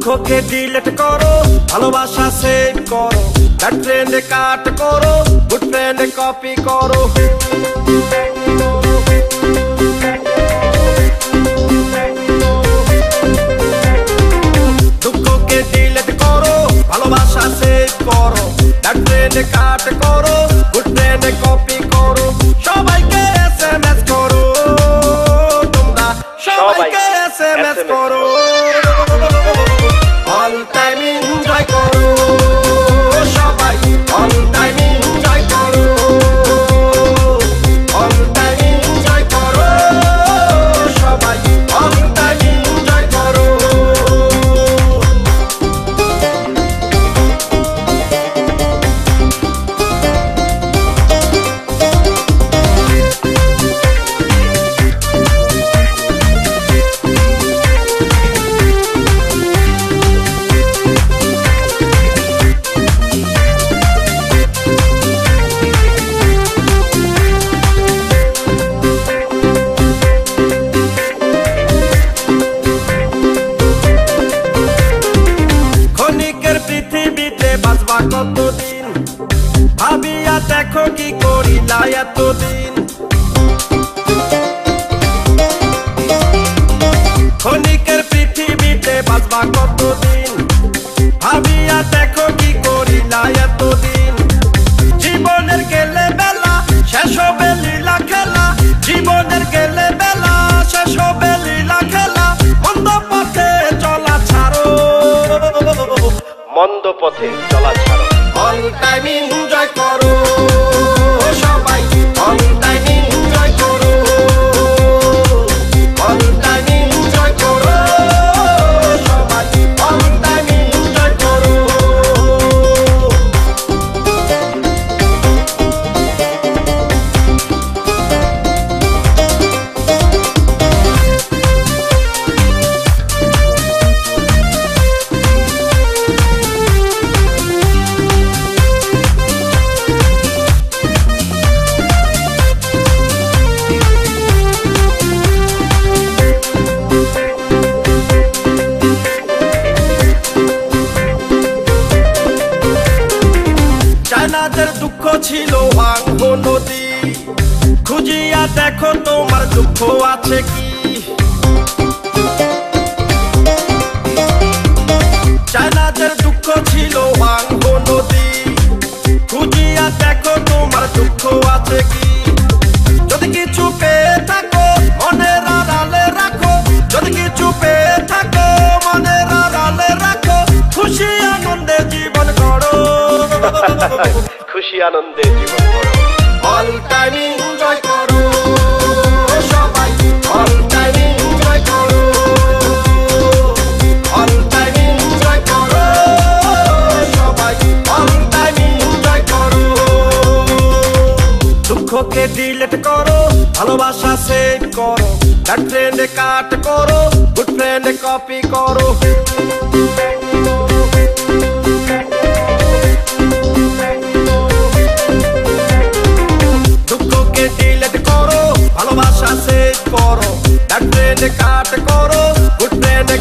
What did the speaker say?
দুঃখকে ডিলিট করো, ভালোবাসা সেভ করো, ব্যাড ফ্রেন্ডে কাট করো, গুড ফ্রেন্ডে কপি করো। দুঃখকে ডিলিট করো, ভালোবাসা সেভ করো, ব্যাড ফ্রেন্ডে কাট করো, গুড ফ্রেন্ডে কপি করো। সবাইকে এসএমএস করো, তোমরা সবাইকে এসএমএস করো। অল টাইম এনজয় করো, সবাই অল টাইম এনজয় করো, অল টাইম এনজয় করো, সবাই অল টাইম এনজয় করো। পৃথিবীতে বাঁচবা কতদিন, ভাবিয়া দেখো কি করিলা এতদিন। ক্ষণিকের পৃথিবীতে বাঁচবা কতদিন, ভাবিয়া দেখো কি করিলা এতদিন। জীবনের গেলে বেলা, শেষ হবে লীলা খেলা, জীবনের গেলে বেলা, শেষ হবে লীলা খেলা। মন্দ পথে চলা ছাড়ো, মন্দ পথে চলা ছাড়ো। অল টাইম এনজয় করো, সবাই অল টাইম এনজয় করো, অল টাইম এনজয় করো, সবাই অল টাইম এনজয় করো। চায়নাদের দুঃখ ছিল ভাঙ্গ নদী, খুঁজিয়া দেখো তোমার দুঃখ আছে কি। চায়নাদের দুঃখ ছিল ভাঙ্গ নদী, খুঁজিয়া দেখো তোমার দুঃখ আছে কি। যদি কিছু পেয়ে থাকো মনের আড়ালে রাখো, যদি কিছু পেয়ে থাকো মনের আড়ালে রাখো। খুশি আনন্দে জীবন গড়ো, খুশি আনন্দে জীবন গড়ো। অল টাইম এনজয় করো, সবাই অল টাইম এনজয় করো, অল টাইম এনজয় করো, সবাই অল টাইম এনজয় করো। দুঃখকে ডিলিট করো, ভালোবাসা সেভ করো, ব্যাড ফ্রেন্ডে কাট করো, গুড ফ্রেন্ডে কপি করো। দুঃখকে ডিলিট করো, ভালোবাসা সেভ করো, ব্যাড ফ্রেন্ডে কাট করো, গুড ফ্রেন্ডে